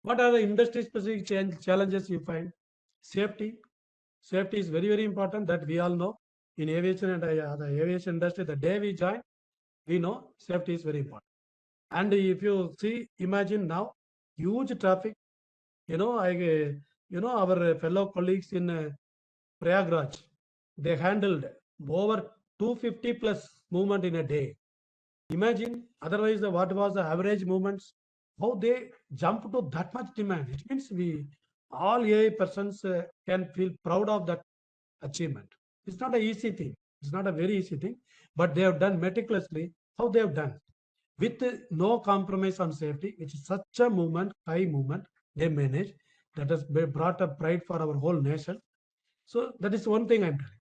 What are the industry specific challenges you find? Safety. Safety is very, very important, that we all know. In aviation and the aviation industry, the day we join, we know safety is very important. And if you see, imagine now, huge traffic. Our fellow colleagues in Prayagraj, they handled over 250 plus movement in a day. Imagine, otherwise, what was the average movements? How they jump to that much demand. It means we all AI persons can feel proud of that achievement. It's not an easy thing. It's not a very easy thing, but they have done meticulously. How they have done with no compromise on safety, which is such a movement, high movement they manage. That has brought a pride for our whole nation. So that is one thing I'm telling.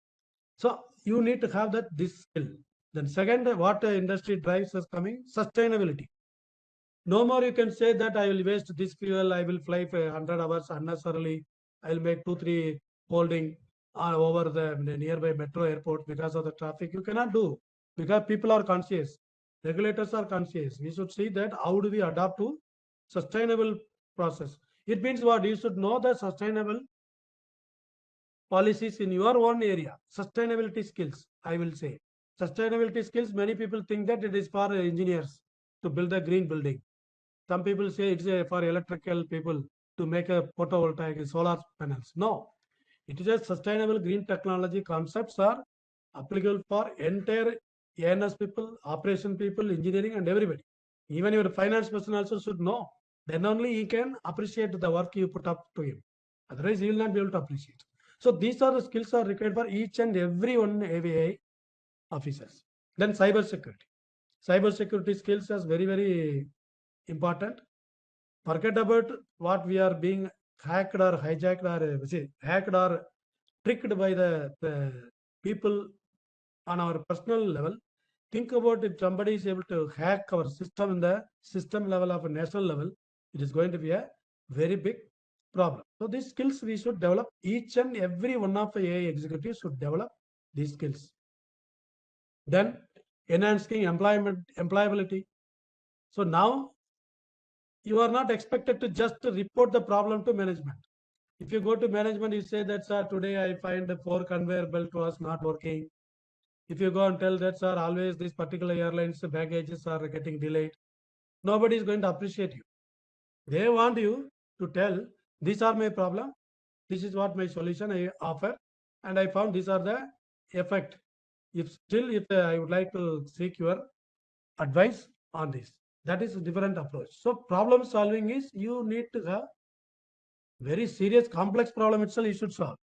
So you need to have that this skill. Then second, what industry drives is coming sustainability. No more you can say that I will waste this fuel, I will fly for 100 hours unnecessarily, I will make 2-3 holding over the nearby metro airport because of the traffic. You cannot do, because people are conscious, regulators are conscious. We should see that how do we adapt to sustainable process. It means what? You should know the sustainable policies in your own area. Sustainability skills, I will say. Sustainability skills, many people think that it is for engineers to build a green building. Some people say it's for electrical people to make a photovoltaic solar panels. No, it is a sustainable green technology. Concepts are applicable for entire ANS people, operation people, engineering, and everybody. Even your finance person also should know. Then only he can appreciate the work you put up to him. Otherwise, he will not be able to appreciate. So these are the skills are required for each and every one AVI officers. Then cyber security. Cyber security skills is very, very important. Forget about what we are being hacked or hijacked or hacked or tricked by the people on our personal level. Think about if somebody is able to hack our system in the system level of a national level, it is going to be a very big problem. So these skills we should develop. Each and every one of the AI executives should develop these skills. Then enhancing employability. So now you are not expected to just report the problem to management. If you go to management, you say that, sir, today I find the 4 conveyor belt was not working. If you go and tell that, sir, always these particular airlines baggages are getting delayed, nobody is going to appreciate you. They want you to tell, these are my problem, this is what my solution I offer, and I found these are the effect. If I would like to seek your advice on this, that is a different approach. So problem solving is you need to have very serious complex problem itself you should solve.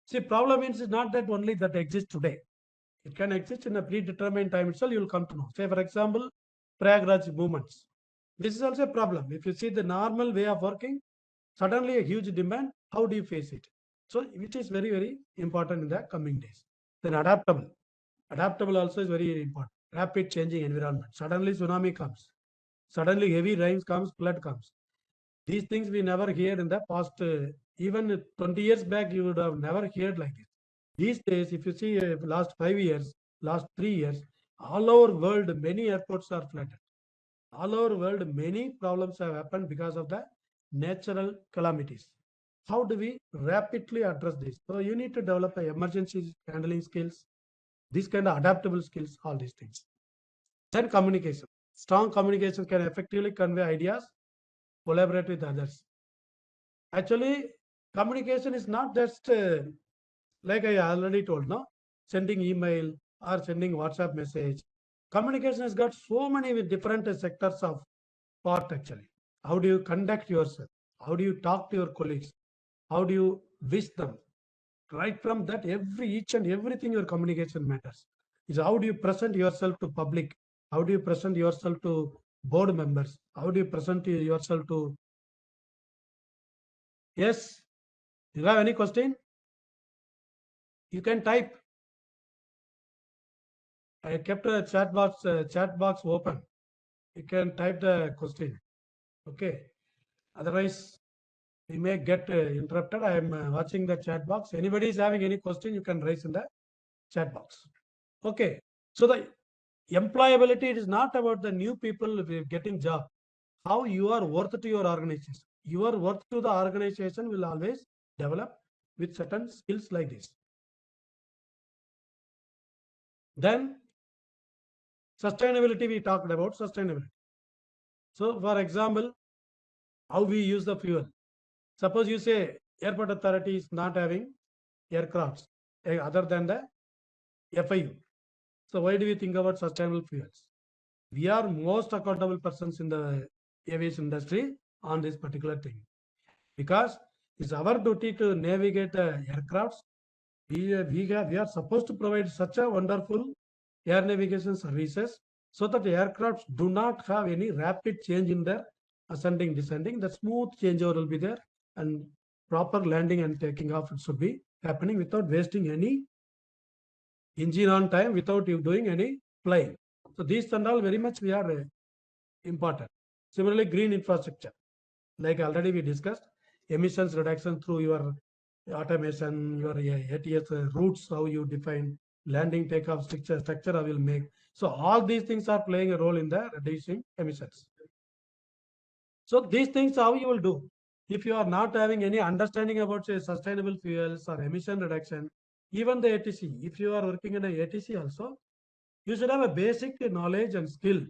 See, problem means is not that only that exists today. It can exist in a predetermined time itself, you will come to know. Say, for example, Prayagraj movements. This is also a problem. If you see the normal way of working, suddenly a huge demand, how do you face it? So, which is very, very important in the coming days. Then adaptable. Adaptable also is very important. Rapid changing environment. Suddenly tsunami comes. Suddenly heavy rains comes, flood comes. These things we never heard in the past. Even 20 years back, you would have never heard like this. These days, if you see last 5 years, last 3 years, all over world, many airports are flooded. All over world, many problems have happened because of the natural calamities. How do we rapidly address this? So you need to develop emergency handling skills, these kind of adaptable skills, all these things. Then communication. Strong communication can effectively convey ideas, collaborate with others. Actually, communication is not just like I already told, no, sending email or sending WhatsApp message. Communication has got so many different sectors of part actually. How do you conduct yourself? How do you talk to your colleagues? How do you wish them? Right from that, each and everything your communication matters. Is how do you present yourself to public? How do you present yourself to board members? How do you present yourself to? Yes, you have any question? You can type. I kept a chat box open. You can type the question. Okay. Otherwise, we may get interrupted. I am watching the chat box. Anybody is having any question, you can raise in the chat box. Okay. So the employability, it is not about the new people getting job. How you are worth to your organization. your work to the organization will always develop with certain skills like this. Then sustainability, we talked about sustainability. So for example, how we use the fuel. Suppose you say airport authority is not having aircrafts other than the FIU. So why do we think about sustainable fuels? We are most accountable persons in the aviation industry on this particular thing, because it's our duty to navigate the aircrafts. We are supposed to provide such a wonderful air navigation services so that the aircrafts do not have any rapid change in their ascending, descending. The smooth changeover will be there, and proper landing and taking off should be happening without wasting any engine on time, without you doing any flying. So these and all very much we are important. Similarly, green infrastructure, like already we discussed, emissions reduction through your automation, your ATS routes, how you define landing, takeoff structure, I will make. So all these things are playing a role in the reducing emissions. So these things how you will do. If you are not having any understanding about say sustainable fuels or emission reduction, even the ATC, if you are working in a ATC also, you should have a basic knowledge and skill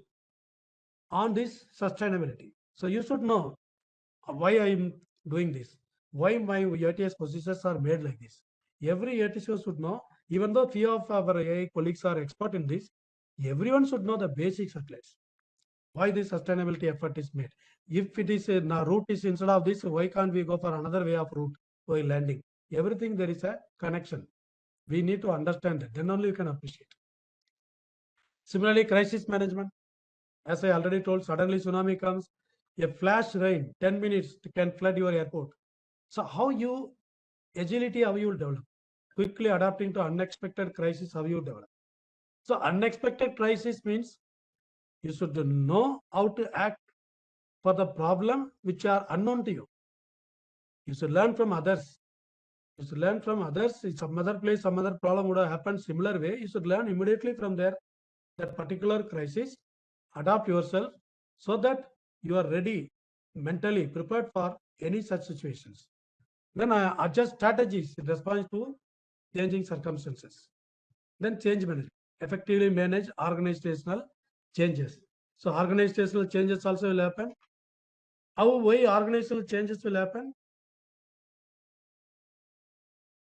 on this sustainability. So you should know why I am doing this, why my ATS procedures are made like this. Every ATC should know, even though few of our AI colleagues are expert in this, everyone should know the basics at least. Why this sustainability effort is made. If it is a route is instead of this, why can't we go for another way of route while landing? Everything there is a connection. We need to understand that. Then only you can appreciate. Similarly, crisis management. As I already told, suddenly tsunami comes, a flash rain, 10 minutes can flood your airport. So how you, agility, how you will develop? Quickly adapting to unexpected crisis, how you develop? So unexpected crisis means you should know how to act for the problem which are unknown to you. You should learn from others. You should learn from others. In some other place, some other problem would have happened similar way. You should learn immediately from there that particular crisis, adapt yourself so that you are ready, mentally prepared for any such situations. Then adjust strategies in response to changing circumstances. Then change management, effectively manage organizational changes. So organizational changes also will happen. How, why organizational changes will happen?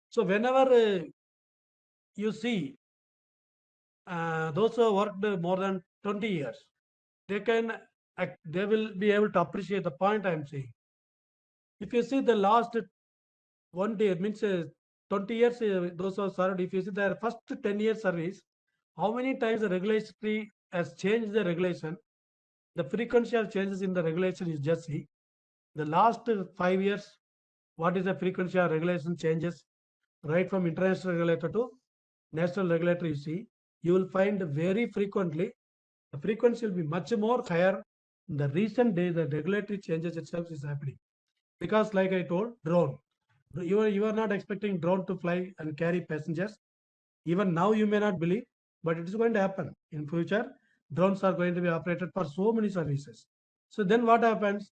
So whenever you see those who worked more than 20 years, they can they will be able to appreciate the point I am saying. If you see the last one day, means 20 years, those who have served, if you see their first 10 years service, how many times the regulatory has changed the regulation, the frequency of changes in the regulation is just see. The last 5 years, what is the frequency of regulation changes, right from international regulator to national regulator, you see, you will find very frequently, the frequency will be much more higher. In the recent days, the regulatory changes itself is happening. Because like I told, drone. You are not expecting drone to fly and carry passengers. Even now you may not believe, but it is going to happen. In future, drones are going to be operated for so many services. So then what happens?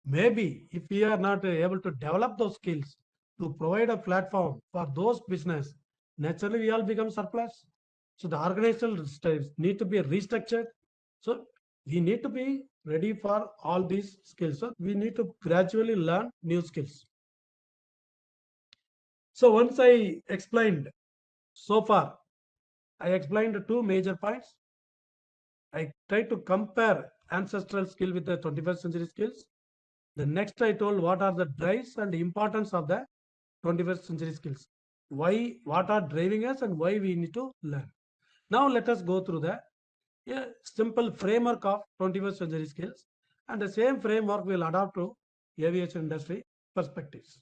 Maybe if we are not able to develop those skills to provide a platform for those business, naturally we all become surplus. So the organizational need to be restructured. So we need to be ready for all these skills. So we need to gradually learn new skills. So once I explained so far, I explained two major points. I tried to compare ancestral skill with the 21st century skills. The next I told what are the drives and importance of the 21st century skills. Why, what are driving us and why we need to learn. Now let us go through the simple framework of 21st century skills, and the same framework will adapt to aviation industry perspectives.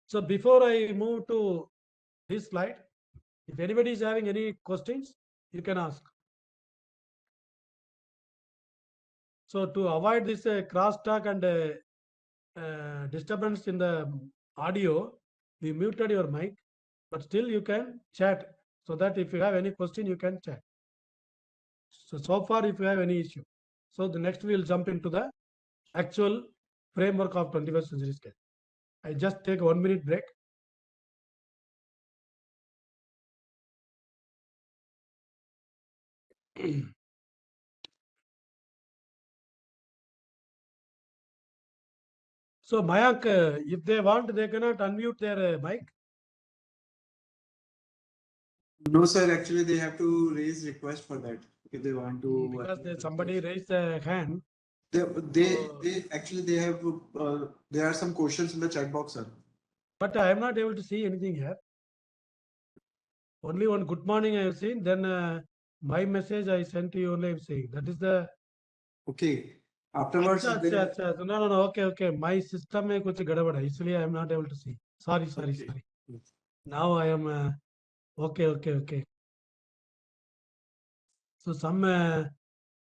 So before I move to this slide, if anybody is having any questions, you can ask. So to avoid this crosstalk and disturbance in the audio, we muted your mic, but still you can chat, so that if you have any question, you can chat. So far, if you have any issue. So the next we will jump into the actual framework of 21st century scale. I just take 1 minute break. So Mayank, if they want, they cannot unmute their mic. No, sir. Actually, they have to raise request for that if they want to. Because somebody raised a hand. They actually they have. There are some questions in the chat box, sir. But I am not able to see anything here. Only one good morning I have seen. Then my message I sent to you only I am seeing. That is the. Okay. Afterwards, अच्छा, no. Okay. My system में कुछ गड़बड़ है, इसलिए I am not able to see. Sorry. Okay. Now I am okay. So some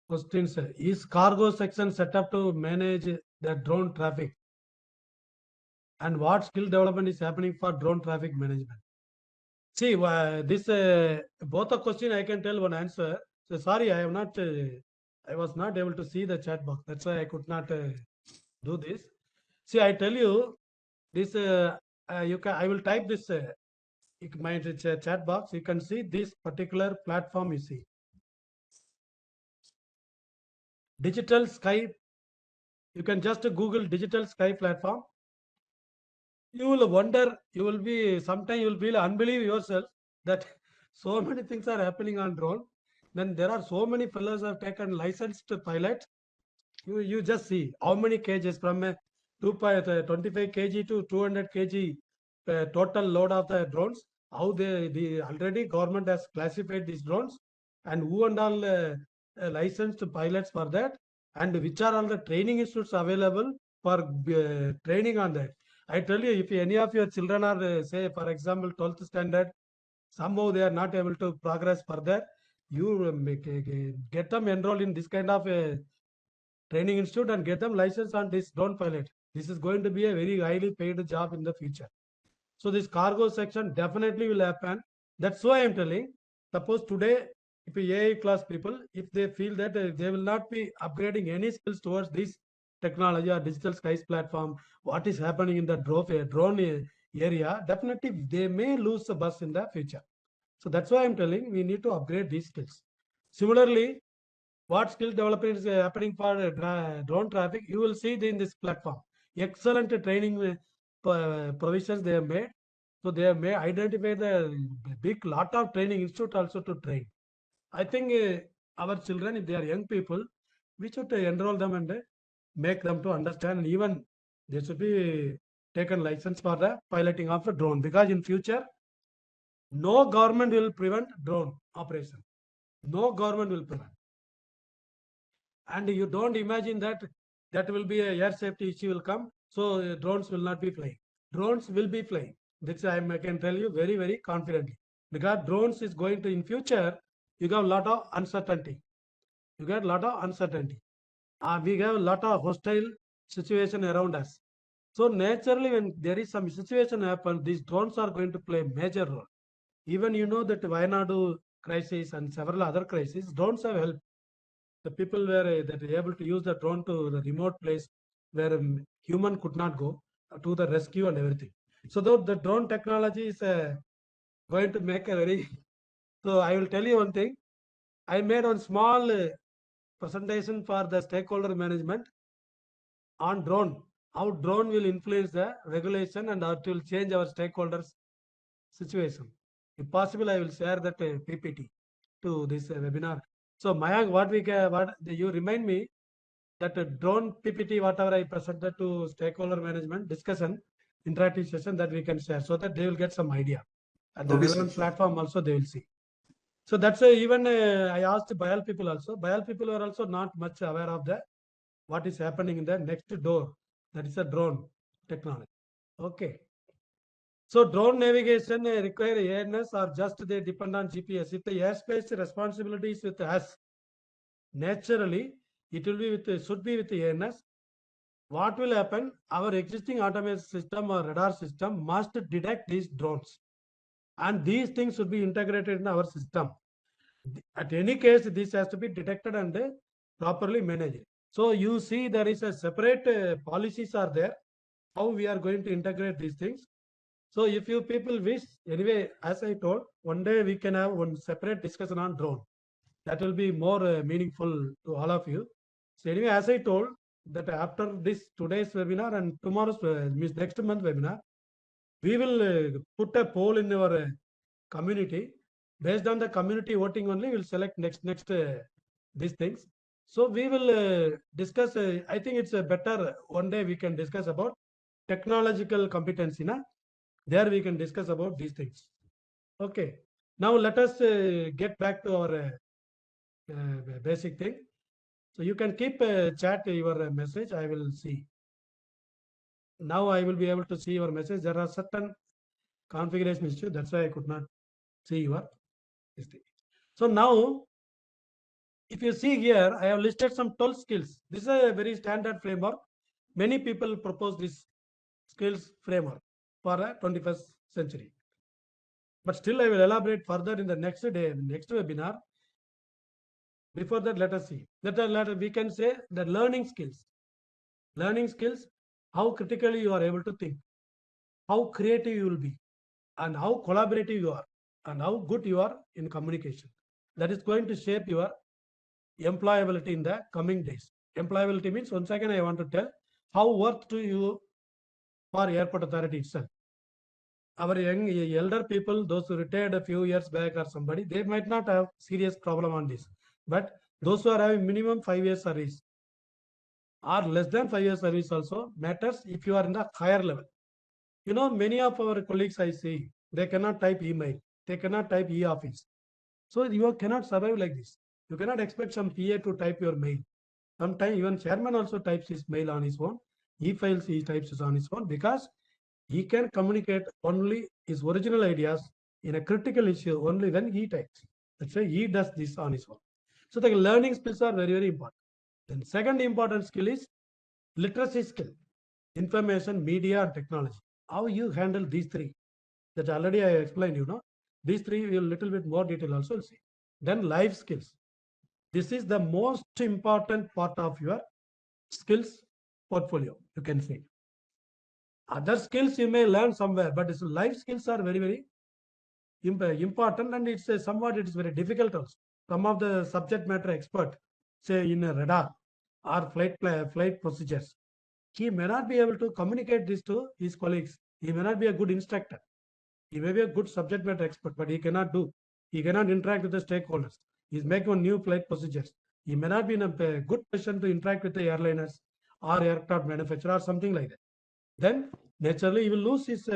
questions. Is cargo section set up to manage the drone traffic? And what skill development is happening for drone traffic management? See, this both the question I can tell one answer. So sorry, I am not. I was not able to see the chat box. That's why I could not do this. See, I tell you this. You can. I will type this. My chat box. You can see this particular platform. You see, Digital Sky. You can just Google Digital Sky platform. You will wonder. You will be. Sometimes you will feel unbelieve yourself that so many things are happening on drone. Then there are so many fellows have taken licensed pilot. You just see how many kgs from 25 kg to 200 kg total load of the drones. How the already government has classified these drones and who and all licensed pilots for that, and which are all the training institutes available for training on that. I tell you, if any of your children are say for example 12th standard, somehow they are not able to progress further, you get them enrolled in this kind of training institute and get them license on this drone pilot. This is going to be a very highly paid job in the future. So this cargo section definitely will happen. That's why I'm telling. Suppose today, if AI class people, if they feel that they will not be upgrading any skills towards this technology or digital skies platform, what is happening in the drone area, definitely they may lose the bus in the future. So that's why I'm telling we need to upgrade these skills. Similarly, what skill development is happening for drone traffic, you will see in this platform. Excellent training provisions they have made. So they have made identify the big lot of training institute also to train. I think our children, if they are young people, we should enroll them and make them to understand, and even they should be taken license for the piloting of the drone, because in future no government will prevent drone operation. No government will prevent. And you don't imagine that that will be a air safety issue will come, so drones will not be flying. Drones will be flying. This I can tell you very confidently, because drones is going to, in future you got a lot of uncertainty. We have a lot of hostile situation around us. So naturally, when there is some situation happen, these drones are going to play a major role. Even you know that Vayanadu crisis and several other crises, drones have helped. The people were that able to use the drone to the remote place where human could not go, to the rescue and everything. So the drone technology is going to make a very. So I will tell you one thing. I made one small presentation for the stakeholder management on drone. How drone will influence the regulation and how it will change our stakeholders situation. If possible, I will share that PPT to this webinar. So Mayank, what you remind me that drone PPT, whatever I presented to stakeholder management discussion, interactive session, that we can share so that they will get some idea. And the Okay, sir. relevant platform also they will see. So that's even I asked Bial people also. Bial people are also not much aware of the what is happening in the next door. That is a drone technology. Okay. So drone navigation require awareness or just they depend on GPS. If the airspace responsibility is with us, naturally it will be with should be with awareness. What will happen? Our existing automation system or radar system must detect these drones, and these things should be integrated in our system. At any case, this has to be detected and properly managed. So you see there is a separate policies are there, how we are going to integrate these things. So if you people wish, anyway, as I told, one day we can have one separate discussion on drone. That will be more meaningful to all of you. So anyway, as I told, that after this today's webinar and tomorrow's means next month webinar, we will put a poll in our community. Based on the community voting only, we'll select next these things. So we will discuss. I think it's a better one day we can discuss about technological competency. Na? There we can discuss about these things. Okay. Now let us get back to our basic thing. So you can keep chat your message. I will see. Now I will be able to see your message. There are certain configuration issue. That's why I could not see your this thing. So now, if you see here, I have listed some 12 skills. This is a very standard framework. Many people propose this skills framework for a 21st century. But still, I will elaborate further in the next day, next webinar. Before that, let us see. We can say the learning skills. Learning skills, how critically you are able to think, how creative you will be, and how collaborative you are, and how good you are in communication. That is going to shape your employability in the coming days. Employability means, once again, I want to tell how worth to you for airport authority itself. Our young elder people, those who retired a few years back or somebody, they might not have serious problem on this. But those who are having minimum 5 years service or less than 5 years service also matters if you are in the higher level. You know, many of our colleagues I see, they cannot type email, they cannot type e-office. So you cannot survive like this. You cannot expect some PA to type your mail. Sometimes even chairman also types his mail on his own. E-files he types it on his own because he can communicate only his original ideas in a critical issue only when he types. That's why he does this on his own. So the learning skills are very, very important. Then second important skill is literacy skill, information, media, and technology. How you handle these three. That already I explained, you know. These three will little bit more detail also see. Then life skills. This is the most important part of your skills portfolio, you can say. Other skills you may learn somewhere, but life skills are very, very important, and it's somewhat it is very difficult also. Some of the subject matter expert, say in a radar or flight procedures, he may not be able to communicate this to his colleagues. He may not be a good instructor. He may be a good subject matter expert, but he cannot do. He cannot interact with the stakeholders. He's making on new flight procedures. He may not be in a good position to interact with the airliners or aircraft manufacturer or something like that. Then naturally he will lose his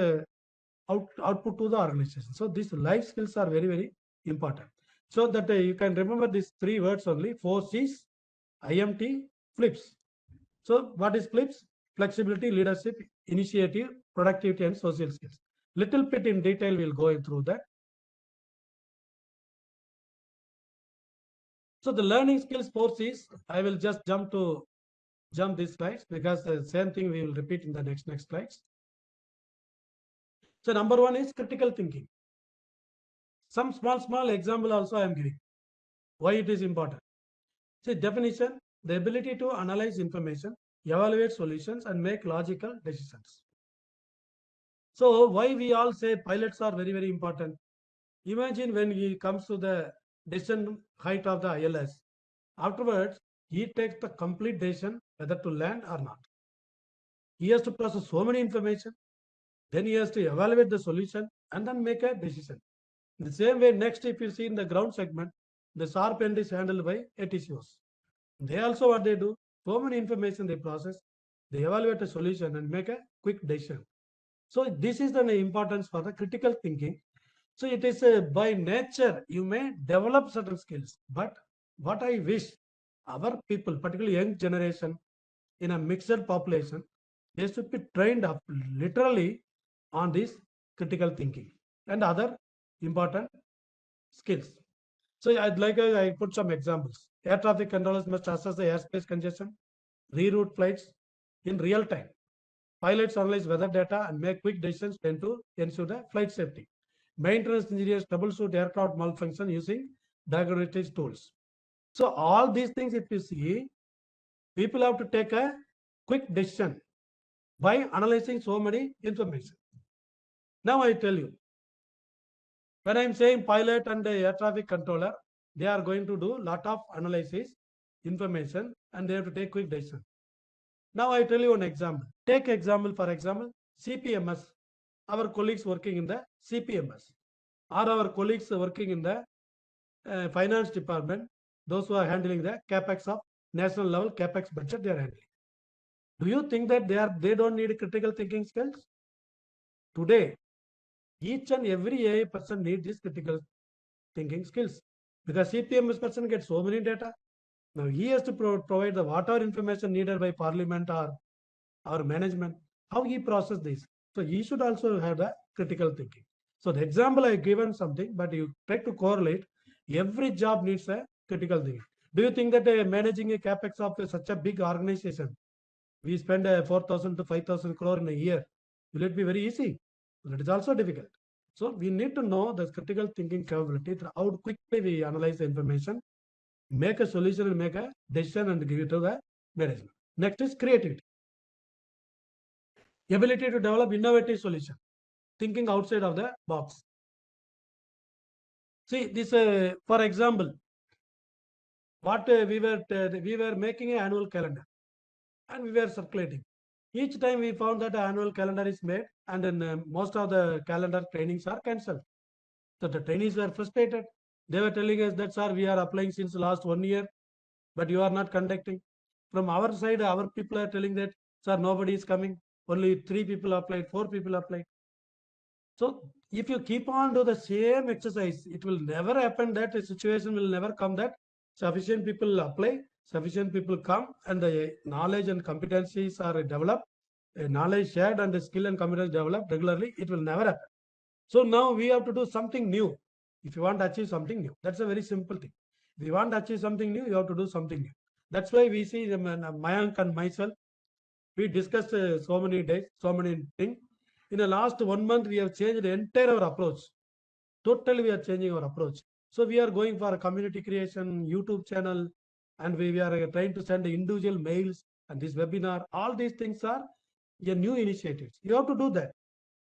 output to the organization. So these life skills are very, very important. So that you can remember these three words only: 4 C's, IMT, flips. So what is flips? Flexibility, leadership, initiative, productivity, and social skills. Little bit in detail we'll go through that. So the learning skills 4 C's, I will just jump these slides because the same thing we will repeat in the next slides. So number one is critical thinking. Some small example also I am giving. Why it is important. See, definition, the ability to analyze information, evaluate solutions, and make logical decisions. So why we all say pilots are very, very important. Imagine when he comes to the decision height of the ILS. Afterwards, he takes the complete decision whether to land or not. He has to process so many information, then he has to evaluate the solution and then make a decision. In the same way, next, if you see in the ground segment, the sharp end is handled by ATCOs. They also what they do, so many information they process, they evaluate a solution and make a quick decision. So this is the importance for the critical thinking. So it is by nature, you may develop certain skills, but what I wish our people, particularly young generation in a mixed population, they should be trained up literally on this critical thinking and other important skills. So I'd like I put some examples. Air traffic controllers must assess the airspace congestion, reroute flights in real time. Pilots analyze weather data and make quick decisions to ensure the flight safety. Maintenance engineers troubleshoot aircraft malfunction using diagnostic tools. So all these things, if you see, People have to take a quick decision by analyzing so many information. Now I tell you, when I'm saying pilot and air traffic controller, they are going to do lot of analysis, information, and they have to take quick decision. Now I tell you an example. Take example, for example, CPMS, our colleagues working in the CPMS, or our colleagues working in the finance department, those who are handling the capex of national level capex budget, they are handling. Do you think that they don't need critical thinking skills? Today, each and every AI person needs these critical thinking skills, because CPMS person gets so many data. Now he has to provide the whatever information needed by parliament or our management, how he process this. So he should also have the critical thinking. So the example I given something, but you try to correlate. Every job needs a critical thinking. Do you think that managing a capex of such a big organization, we spend 4,000 to 5,000 crore in a year, will it be very easy? That is also difficult. So we need to know the critical thinking capability, how quickly we analyze the information, make a solution and make a decision and give it to the management. Next is creativity. Ability to develop innovative solution, thinking outside of the box. See this, for example, what we were making an annual calendar and we were circulating. Each time we found that an annual calendar is made and then most of the calendar trainings are cancelled. So the trainees were frustrated. They were telling us that, sir, we are applying since last 1 year, but you are not conducting. From our side, our people are telling that, sir, nobody is coming. Only 3 people applied, 4 people applied. So if you keep on do the same exercise, it will never happen that a situation will never come that sufficient people apply, sufficient people come, and the knowledge and competencies are developed, knowledge shared and the skill and competence developed regularly. It will never happen. So now we have to do something new. If you want to achieve something new, that's a very simple thing. If you want to achieve something new, you have to do something new. That's why we see Mayank and myself, we discussed so many days, so many things. In the last 1 month, we have changed the entire our approach. Totally, we are changing our approach. So we are going for a community creation, YouTube channel, and we are trying to send individual mails and this webinar. All these things are a new initiatives. You have to do that.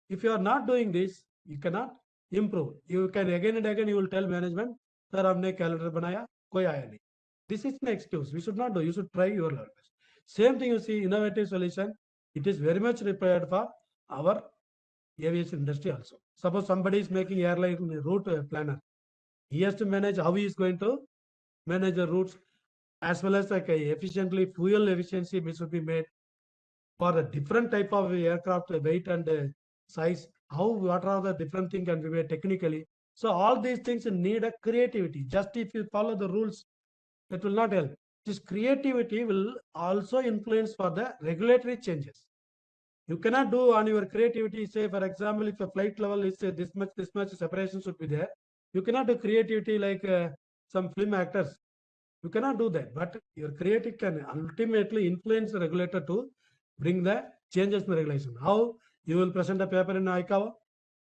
If you are not doing this, you cannot improve. You can again and again you will tell management, sir, हमने calendar बनाया, कोई आया नहीं. This is an excuse. We should not do. You should try your level best. Same thing you see, innovative solution. It is very much required for our aviation industry also. Suppose somebody is making airline route planner. He has to manage how he is going to manage the routes, as well as like efficiently fuel efficiency should be made for a different type of aircraft weight and size. How, what are the different things can be made technically. So all these things need a creativity. Just if you follow the rules, that will not help. This creativity will also influence for the regulatory changes. You cannot do on your creativity, say for example, if a flight level is this much separation should be there. You cannot do creativity like some film actors. You cannot do that, but your creativity can ultimately influence the regulator to bring the changes in the regulation. How? You will present a paper in ICAO,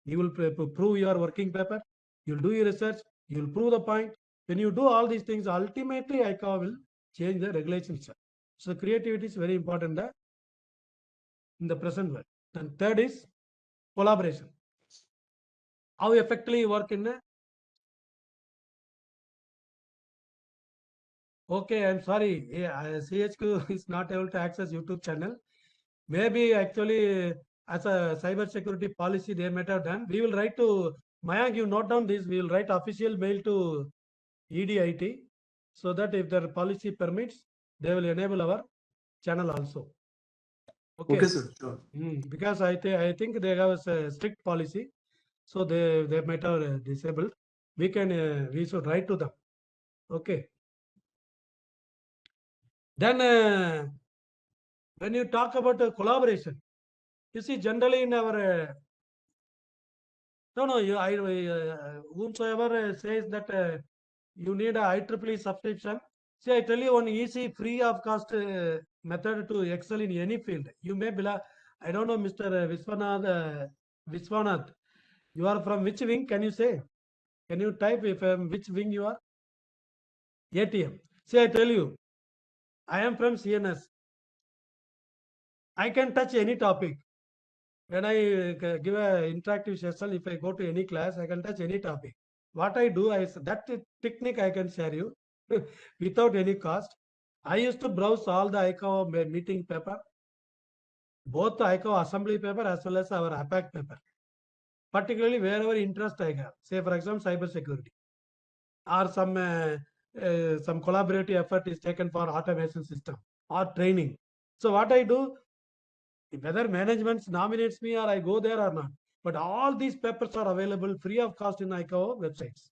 you will prove your working paper, you will do your research, you will prove the point. When you do all these things, ultimately ICAO will change the regulations. So creativity is very important in the present world. And third is collaboration. How effectively you work in a. Okay, I'm sorry, CHQ is not able to access YouTube channel. Maybe actually as a cyber security policy they might have done. We will write to Mayank, you note down this, we will write official mail to EDIT so that if their policy permits, they will enable our channel also. Okay, Okay, sir. Sure. because I think they have a strict policy, so they might have disabled. We can we should write to them. Okay. Then when you talk about collaboration, you see generally in our no, whomsoever says that you need a IEEE subscription. See, I tell you one easy, free of cost method to excel in any field. You may belong. I don't know, Mr. Viswanath. You are from which wing? Can you say? Can you type if which wing you are? ATM. See, I tell you, I am from CNS. I can touch any topic. When I give a interactive session, if I go to any class, I can touch any topic. What I do, that technique I can share you without any cost. I used to browse all the ICAO meeting paper, both the ICAO assembly paper as well as our APAC paper, particularly wherever interest I have. Say, for example, cyber security or some collaborative effort is taken for automation system or training. So what I do, whether management nominates me or I go there or not, but all these papers are available free of cost in ICAO websites.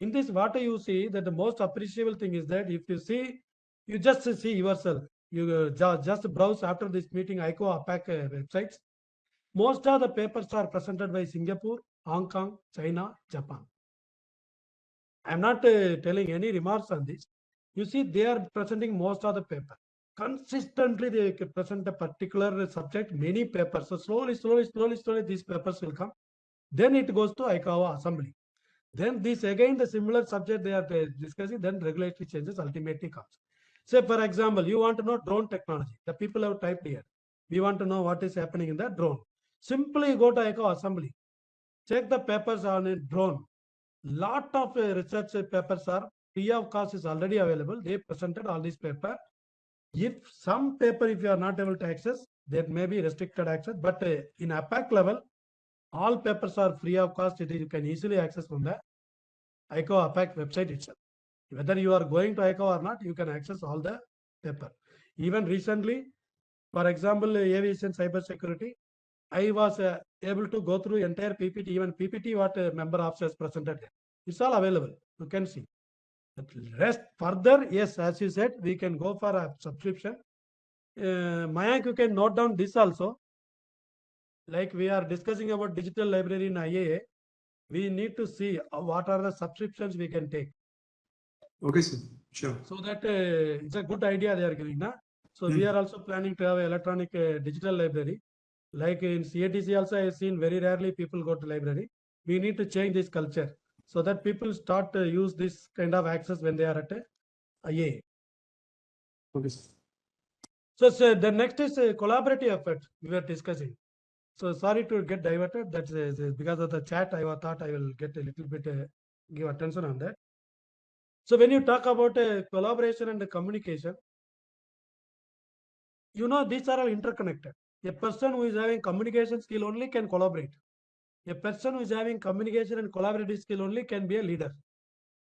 In this, what you see that the most appreciable thing is that if you see, you just see yourself. You just browse after this meeting ICAO APAC websites. Most of the papers are presented by Singapore, Hong Kong, China, Japan. I'm not telling any remarks on this. You see, they are presenting most of the paper. Consistently, they present a particular subject, many papers. So slowly, these papers will come. Then it goes to ICAO assembly. Then this again the similar subject they are discussing. Then regulatory changes ultimately comes. Say for example, you want to know drone technology. The people have typed here. We want to know what is happening in the drone. Simply go to ICAO assembly. Check the papers on a drone. Lot of research papers are free of cost is already available. They presented all these paper. If some paper, if you are not able to access, there may be restricted access. But in APAC level, all papers are free of cost. You can easily access from the ICAO APAC website itself. Whether you are going to ICAO or not, you can access all the paper. Even recently, for example, aviation cyber security, I was able to go through entire PPT, even PPT what member officers presented. It's all available. You can see. But rest further, yes, as you said, we can go for a subscription. Mayank, you can note down this also. Like we are discussing about digital library in IAA, we need to see what are the subscriptions we can take. Okay, sir. Sure. So that it's a good idea they are giving. Na? So we are also planning to have an electronic digital library. Like in CATC also, I have seen very rarely people go to library. We need to change this culture so that people start to use this kind of access when they are at IA. Okay, sir. So the next is collaborative effort we were discussing. So sorry to get diverted. That's because of the chat. I thought I will get a little bit give attention on that. So when you talk about collaboration and communication, you know these are all interconnected. A person who is having communication skill only can collaborate. A person who is having communication and collaborative skill only can be a leader.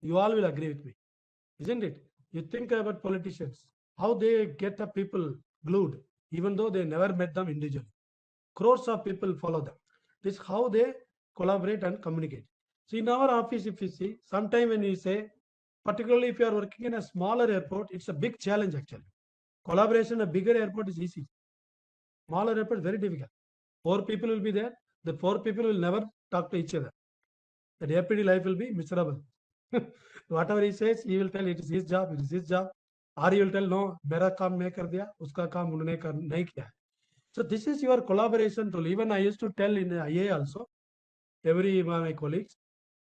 You all will agree with me, isn't it? You think about politicians, how they get the people glued, even though they never met them individually. Crores of people follow them. This is how they collaborate and communicate. So in our office, if you see, sometime when you say, particularly if you are working in a smaller airport, it's a big challenge actually. Collaboration, a bigger airport is easy. Smaller airport, very difficult. 4 people will be there. The 4 people will never talk to each other. The deputy life will be miserable. Whatever he says, he will tell it is his job, it is his job. Or he will tell, no, मेरा काम मैं कर दिया, उसका काम उन्होंने नहीं किया. So this is your collaboration tool. Even I used to tell in IA also, every my colleagues,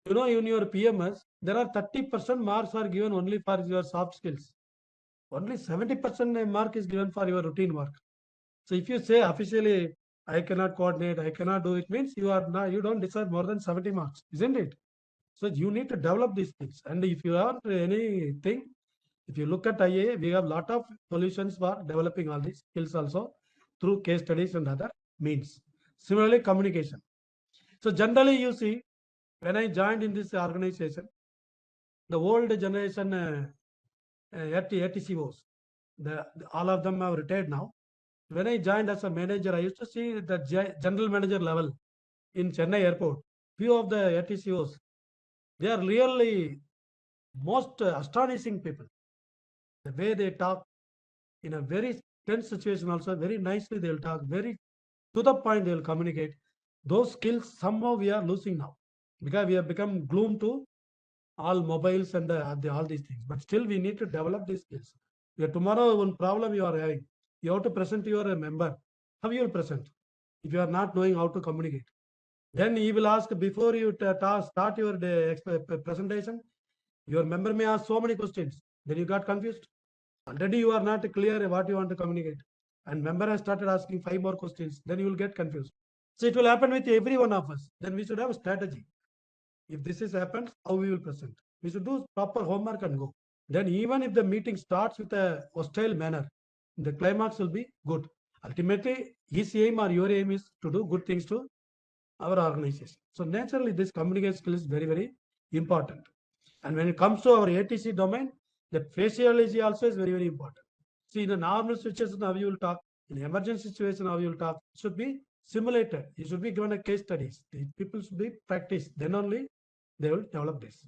you know, in your PMS, there are 30% marks are given only for your soft skills. Only 70% mark is given for your routine work. So if you say officially, I cannot coordinate, I cannot do it, means you are not, you don't deserve more than 70 marks, isn't it? So you need to develop these skills. And if you have anything, if you look at IA, we have a lot of solutions for developing all these skills also through case studies and other means. Similarly, communication. So generally, you see, when I joined in this organization, the old generation ATCOs, all of them have retired now. When I joined as a manager, I used to see the general manager level in Chennai airport. Few of the ATCOs, they are really most astonishing people. The way they talk in a very tense situation also, very nicely they will talk, very to the point they will communicate. Those skills somehow we are losing now because we have become glued to all mobiles and all these things. But still we need to develop these skills. Tomorrow one problem you are having, you have to present to your member. How you will present if you are not knowing how to communicate? Then he will ask before you start your presentation. Your member may ask so many questions. Then you got confused. Already you are not clear what you want to communicate. And member has started asking 5 more questions, then you will get confused. So it will happen with every one of us. Then we should have a strategy. If this is happens, how we will present. We should do proper homework and go. Then even if the meeting starts with a hostile manner, the climax will be good. Ultimately, his aim or your aim is to do good things to our organization. So naturally, this communication skill is very, very important. And when it comes to our ATC domain, the faciology also is very, very important. See, in a normal situation, how you will talk. In emergency situation, how you will talk. It should be simulated. You should be given a case studies. The people should be practiced. Then only they will develop this.